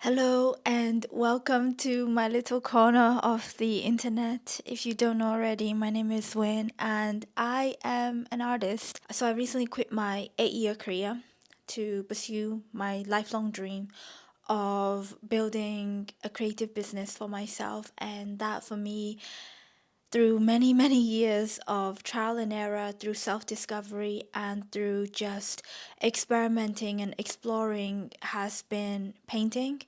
Hello and welcome to my little corner of the internet. If you don't know already, my name is Win and I am an artist. So I recently quit my 8-year career to pursue my lifelong dream of building a creative business for myself, and that for me through many, many years of trial and error, through self discovery, and through just experimenting and exploring, has been painting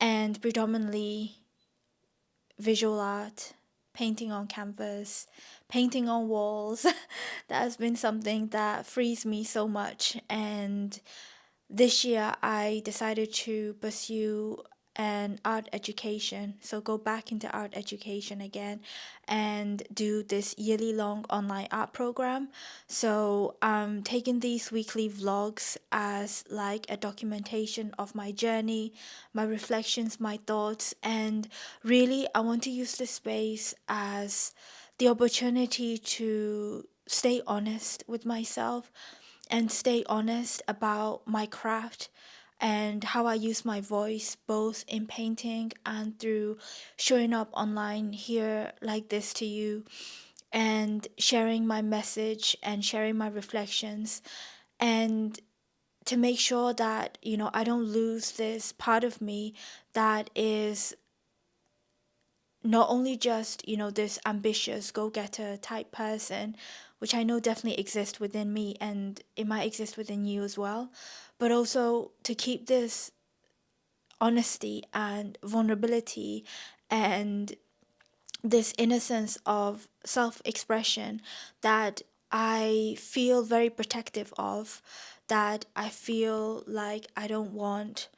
and predominantly visual art, painting on canvas, painting on walls. That has been something that frees me so much. And this year, I decided to pursue an art education. So, go back into art education again and do this yearly long online art program. So, I'm taking these weekly vlogs as like a documentation of my journey, my reflections, my thoughts, and really, I want to use this space as the opportunity to stay honest with myself and stay honest about my craft and how I use my voice both in painting and through showing up online here like this to you and sharing my message and sharing my reflections, and to make sure that I don't lose this part of me that is not only just this ambitious go-getter type person, which I know definitely exists within me and it might exist within you as well, but also to keep this honesty and vulnerability and this innocence of self-expression that I feel very protective of, that I feel like I don't want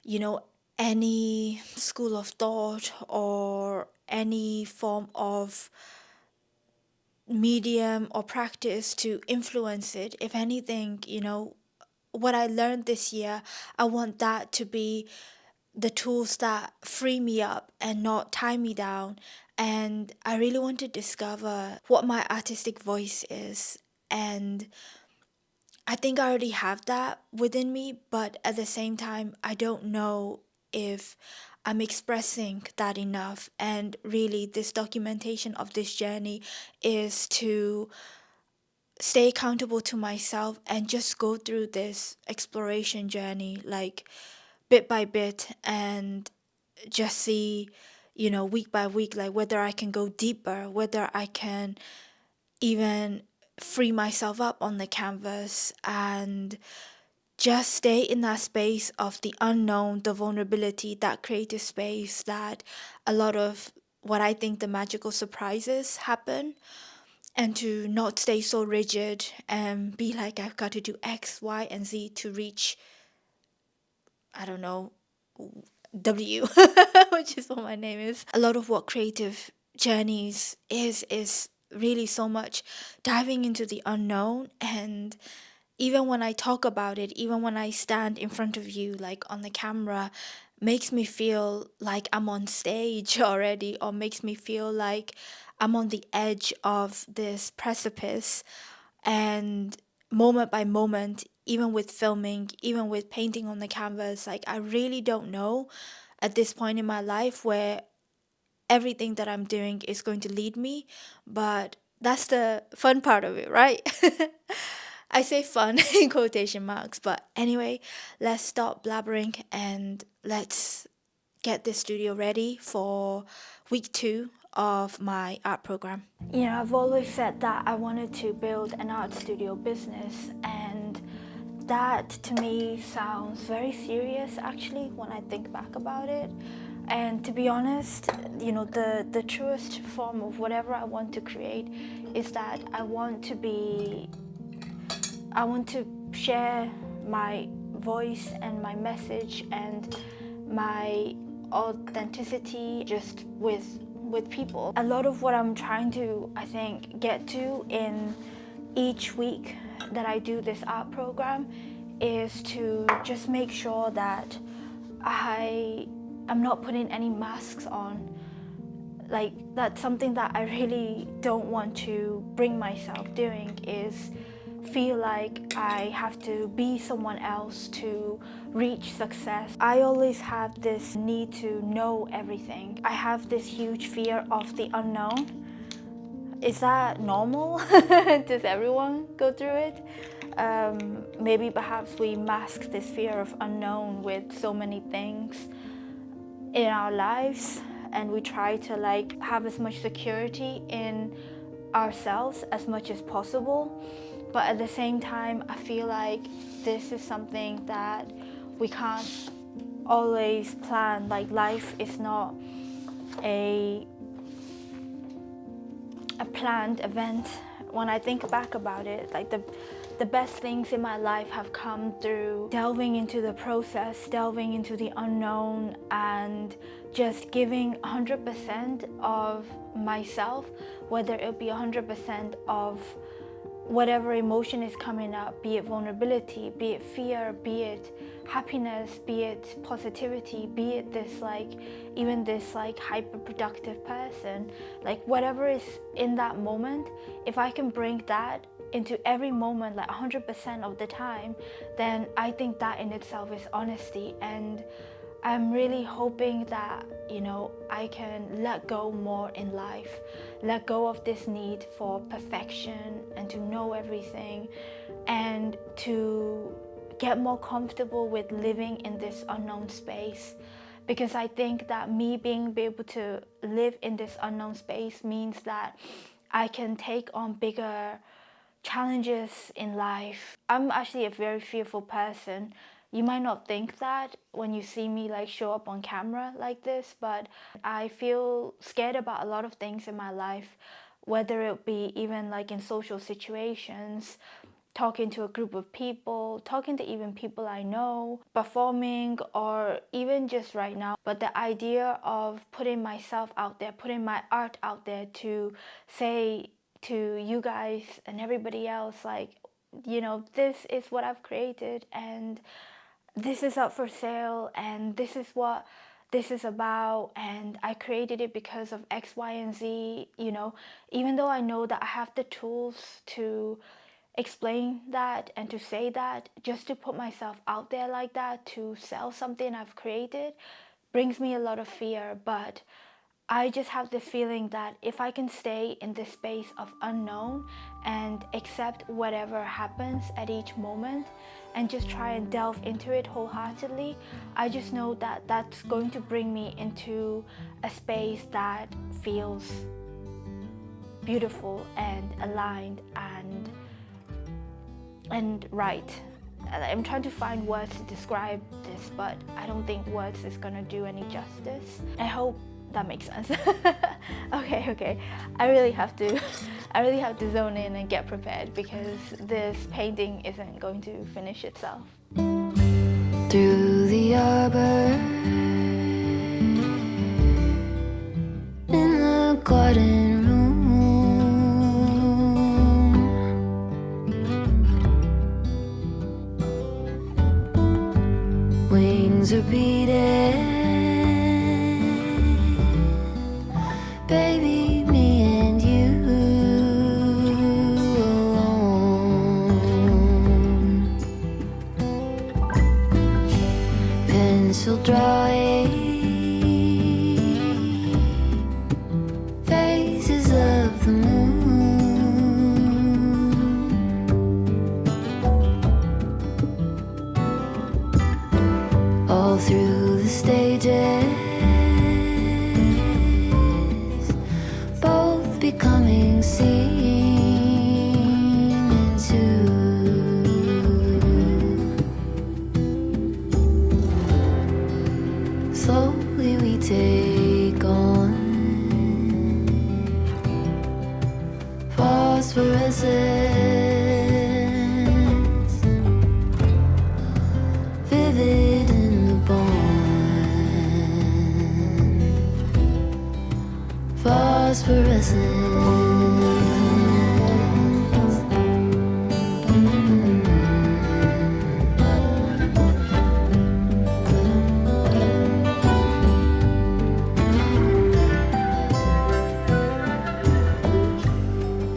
you know, any school of thought or any form of medium or practice to influence it. If anything, what I learned this year, I want that to be the tools that free me up and not tie me down. And I really want to discover what my artistic voice is. And I think I already have that within me, but at the same time, I don't know if I'm expressing that enough. And really, this documentation of this journey is to stay accountable to myself and just go through this exploration journey, like bit by bit, and just see, week by week, like whether I can go deeper, whether I can even free myself up on the canvas and just stay in that space of the unknown, the vulnerability, that creative space that a lot of what I think the magical surprises happen, and to not stay so rigid and be like, I've got to do X, Y, and Z to reach, I don't know, W, which is what my name is. A lot of what creative journeys is really so much diving into the unknown. And even when I talk about it, even when I stand in front of you, like on the camera, makes me feel like I'm on stage already, or makes me feel like I'm on the edge of this precipice. And moment by moment, even with filming, even with painting on the canvas, like I really don't know at this point in my life where everything that I'm doing is going to lead me, but that's the fun part of it, right? I say fun in quotation marks, but anyway, let's stop blabbering and let's get this studio ready for week 2 of my art program. I've always said that I wanted to build an art studio business, and that to me sounds very serious actually when I think back about it. And to be honest, the truest form of whatever I want to create is that I want to share my voice and my message and my authenticity just with people. A lot of what I'm trying to, I think, get to in each week that I do this art program is to just make sure that I'm not putting any masks on. Like, that's something that I really don't want to bring myself doing, is feel like I have to be someone else to reach success. I always have this need to know everything. I have this huge fear of the unknown. Is that normal? Does everyone go through it? Maybe perhaps we mask this fear of unknown with so many things in our lives, and we try to like have as much security in ourselves as much as possible. But at the same time, I feel like this is something that we can't always plan. Like, life is not a planned event. When I think back about it, like the best things in my life have come through delving into the process, delving into the unknown, and just giving 100% of myself, whether it be 100% of whatever emotion is coming up, be it vulnerability, be it fear, be it happiness, be it positivity, be it this like, even this like hyper productive person, like whatever is in that moment, if I can bring that into every moment like 100% of the time, then I think that in itself is honesty. And I'm really hoping that, you know, I can let go more in life, let go of this need for perfection and to know everything, and to get more comfortable with living in this unknown space. Because I think that me being able to live in this unknown space means that I can take on bigger challenges in life. I'm actually a very fearful person. You might not think that when you see me like show up on camera like this, but I feel scared about a lot of things in my life, whether it be even like in social situations, talking to a group of people, talking to even people I know, performing, or even just right now. But the idea of putting myself out there, putting my art out there to say to you guys and everybody else, like, you know, this is what I've created and this is up for sale and this is what this is about, and I created it because of X, Y, and Z, you know, even though I know that I have the tools to explain that and to say that, just to put myself out there like that, to sell something I've created, brings me a lot of fear. But I just have this feeling that if I can stay in this space of unknown and accept whatever happens at each moment and just try and delve into it wholeheartedly, I just know that that's going to bring me into a space that feels beautiful and aligned and right. I'm trying to find words to describe this, but I don't think words is gonna do any justice. I hope that makes sense. Okay. I really have to zone in and get prepared, because this painting isn't going to finish itself. Through the arbor, in the garden room, wings are beating, baby, me and you alone. Pencil drawing phases of the moon, all through the stages, both becoming seen into. Slowly we take on phosphorescence, vivid in the bond, phosphorescence.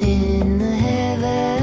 In the heavens,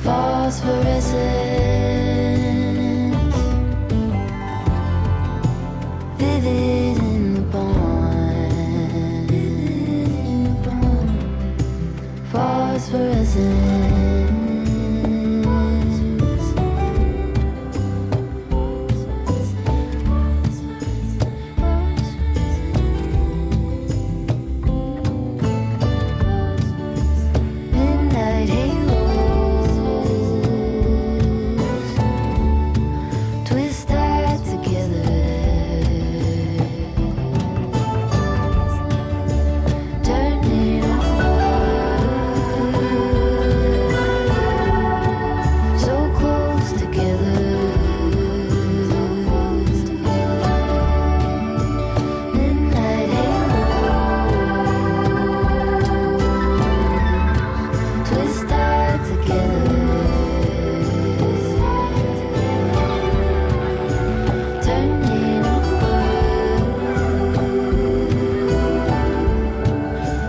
Phosphorescence, vivid in the bond. Phosphorescence. Midnight halos twist tied together, turning onward, so close together. Midnight halos twist tied together, turning onward,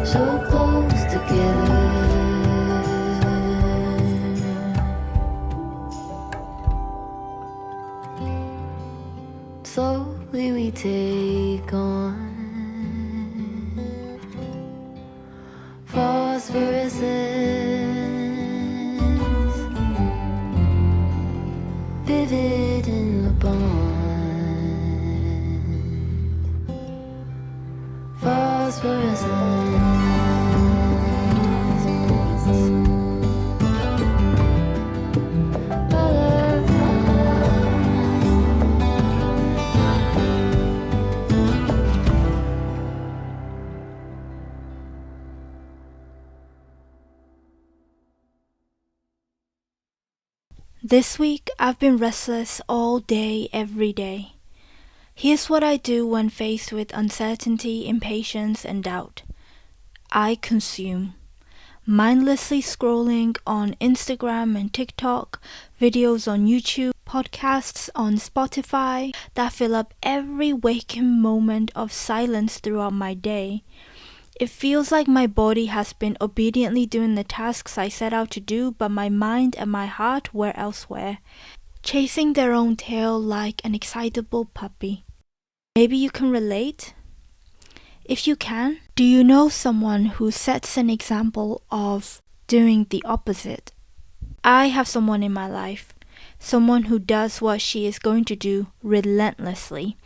so close together. Slowly we take on phosphorescence, vivid in the bond. This week, I've been restless all day, every day. Here's what I do when faced with uncertainty, impatience, and doubt. I consume. Mindlessly scrolling on Instagram and TikTok, videos on YouTube, podcasts on Spotify that fill up every waking moment of silence throughout my day. It feels like my body has been obediently doing the tasks I set out to do, but my mind and my heart were elsewhere, chasing their own tail like an excitable puppy. Maybe you can relate? If you can, do you know someone who sets an example of doing the opposite? I have someone in my life, someone who does what she is going to do relentlessly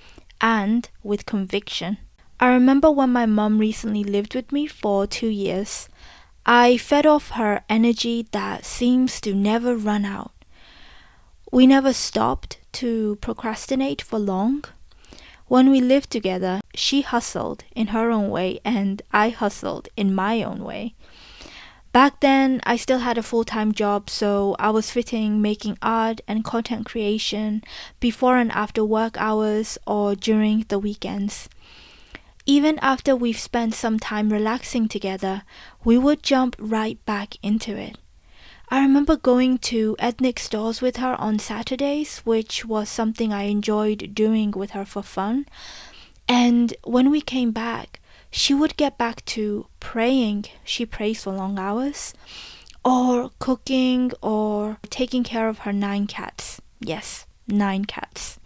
and with conviction. I remember when my mum recently lived with me for 2 years. I fed off her energy that seems to never run out. We never stopped to procrastinate for long. When we lived together, she hustled in her own way and I hustled in my own way. Back then, I still had a full-time job, so I was fitting making art and content creation before and after work hours or during the weekends. Even after we've spent some time relaxing together, we would jump right back into it. I remember going to ethnic stores with her on Saturdays, which was something I enjoyed doing with her for fun. And when we came back, she would get back to praying. She prays for long hours, or cooking, or taking care of her 9 cats. Yes, 9 cats.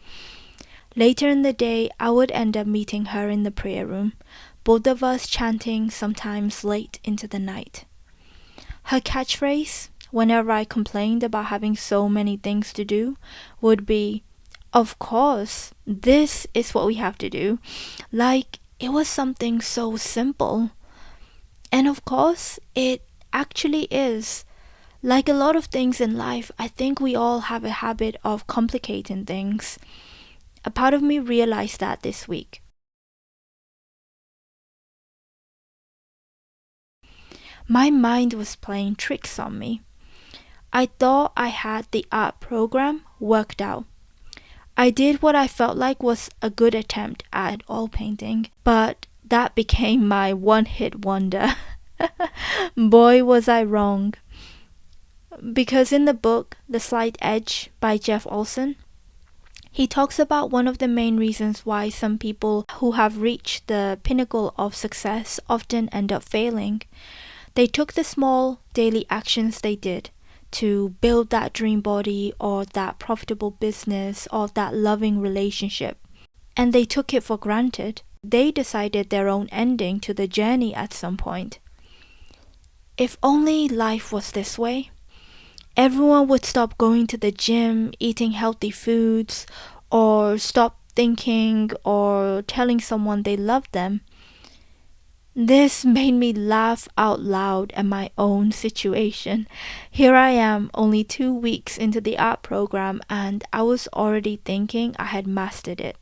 Later in the day, I would end up meeting her in the prayer room, both of us chanting sometimes late into the night. Her catchphrase, whenever I complained about having so many things to do, would be, "Of course, this is what we have to do." Like it was something so simple. And of course, it actually is. Like a lot of things in life, I think we all have a habit of complicating things. A part of me realized that this week. My mind was playing tricks on me. I thought I had the art program worked out. I did what I felt like was a good attempt at oil painting, but that became my one-hit wonder. Boy, was I wrong. Because in the book, The Slight Edge by Jeff Olson, he talks about one of the main reasons why some people who have reached the pinnacle of success often end up failing. They took the small daily actions they did to build that dream body or that profitable business or that loving relationship. And they took it for granted. They decided their own ending to the journey at some point. If only life was this way, everyone would stop going to the gym, eating healthy foods, or stop thinking or telling someone they love them. This made me laugh out loud at my own situation. Here I am, only 2 weeks into the art program, and I was already thinking I had mastered it.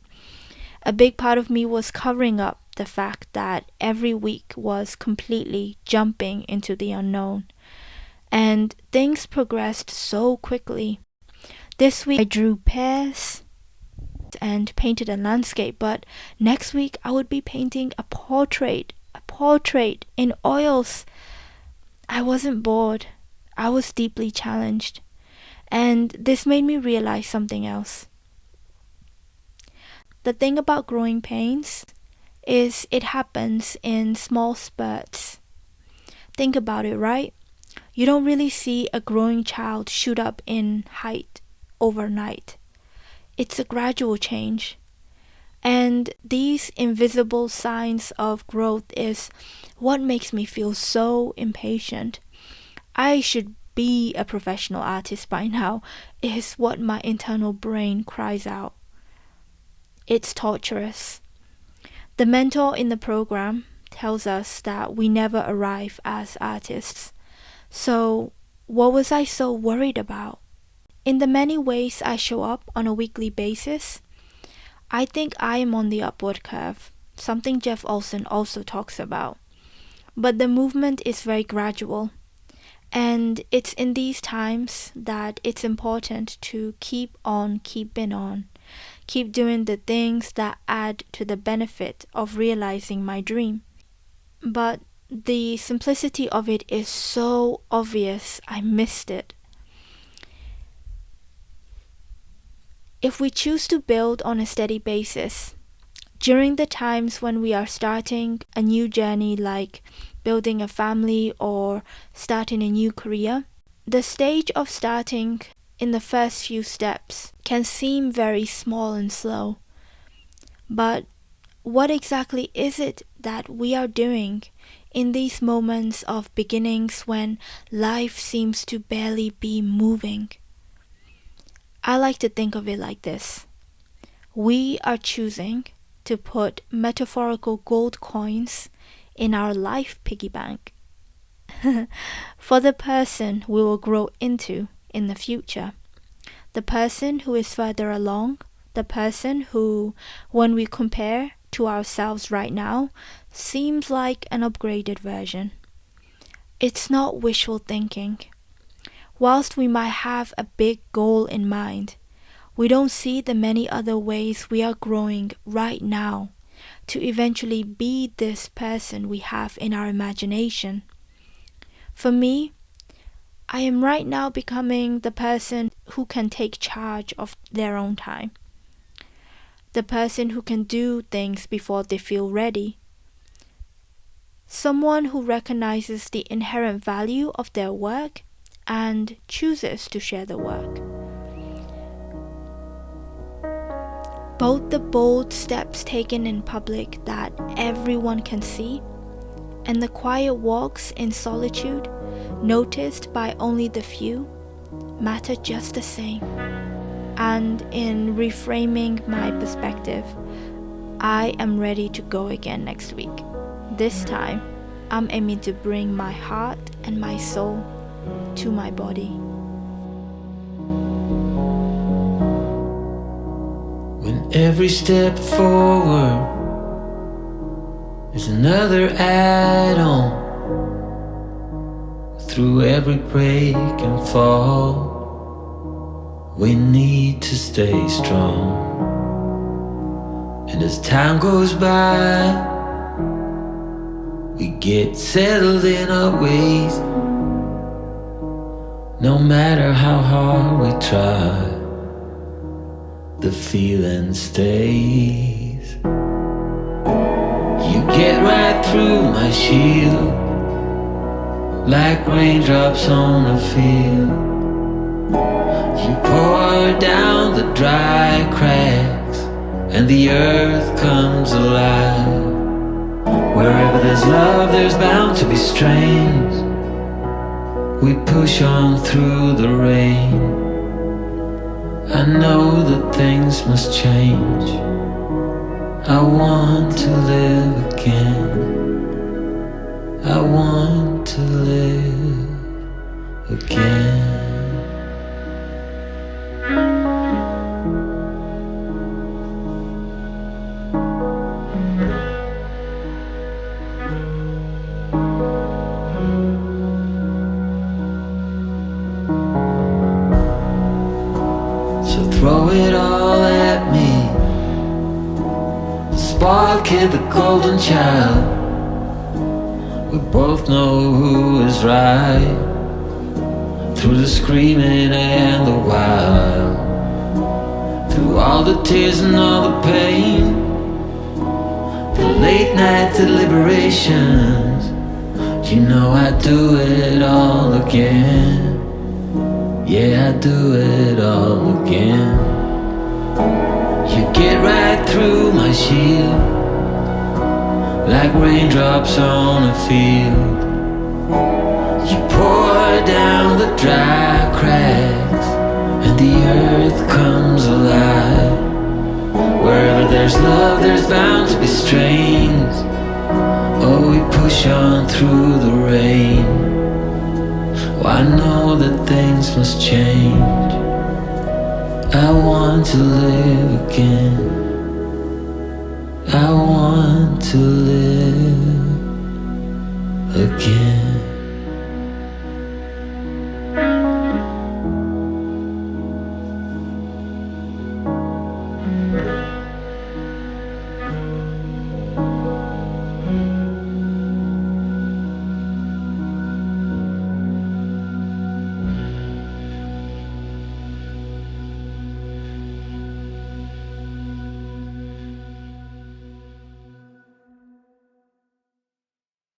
A big part of me was covering up the fact that every week was completely jumping into the unknown. And things progressed so quickly. This week I drew pears and painted a landscape, but next week I would be painting a portrait in oils. I wasn't bored. I was deeply challenged. And this made me realize something else. The thing about growing pains is it happens in small spurts. Think about it, right? You don't really see a growing child shoot up in height overnight. It's a gradual change. And these invisible signs of growth is what makes me feel so impatient. I should be a professional artist by now, is what my internal brain cries out. It's torturous. The mentor in the program tells us that we never arrive as artists. So, what was I so worried about? In the many ways I show up on a weekly basis, I think I am on the upward curve, something Jeff Olson also talks about. But the movement is very gradual, and it's in these times that it's important to keep on keeping on, keep doing the things that add to the benefit of realizing my dream. But the simplicity of it is so obvious, I missed it. If we choose to build on a steady basis, during the times when we are starting a new journey like building a family or starting a new career, the stage of starting in the first few steps can seem very small and slow. But what exactly is it that we are doing in these moments of beginnings when life seems to barely be moving? I like to think of it like this. We are choosing to put metaphorical gold coins in our life piggy bank for the person we will grow into in the future. The person who is further along, the person who, when we compare to ourselves right now, seems like an upgraded version. It's not wishful thinking. Whilst we might have a big goal in mind, we don't see the many other ways we are growing right now to eventually be this person we have in our imagination. For me, I am right now becoming the person who can take charge of their own time. The person who can do things before they feel ready. Someone who recognizes the inherent value of their work and chooses to share the work. Both the bold steps taken in public that everyone can see and the quiet walks in solitude noticed by only the few matter just the same. And in reframing my perspective, I am ready to go again next week. This time, I'm aiming to bring my heart and my soul to my body. When every step forward is another add-on, through every break and fall, we need to stay strong. And as time goes by, we get settled in our ways. No matter how hard we try, the feeling stays. You get right through my shield, like raindrops on a field. dry cracks and the earth comes alive. Wherever there's love, there's bound to be strains. We push on through the rain. I know that things must change. I want to live again. I want to live again. So throw it all at me. The spark hit the golden child. We both know who is right. Through the screaming and the wild, through all the tears and all the pain, the late night deliberations, you know I'd do it all again. Yeah, I'd do it all again. You get right through my shield, like raindrops on a field. You pour down the dry cracks and the earth comes alive. Wherever there's love, there's bound to be strains. Oh, we push on through the rain. Oh, I know that things must change. I want to live again. I want to live again.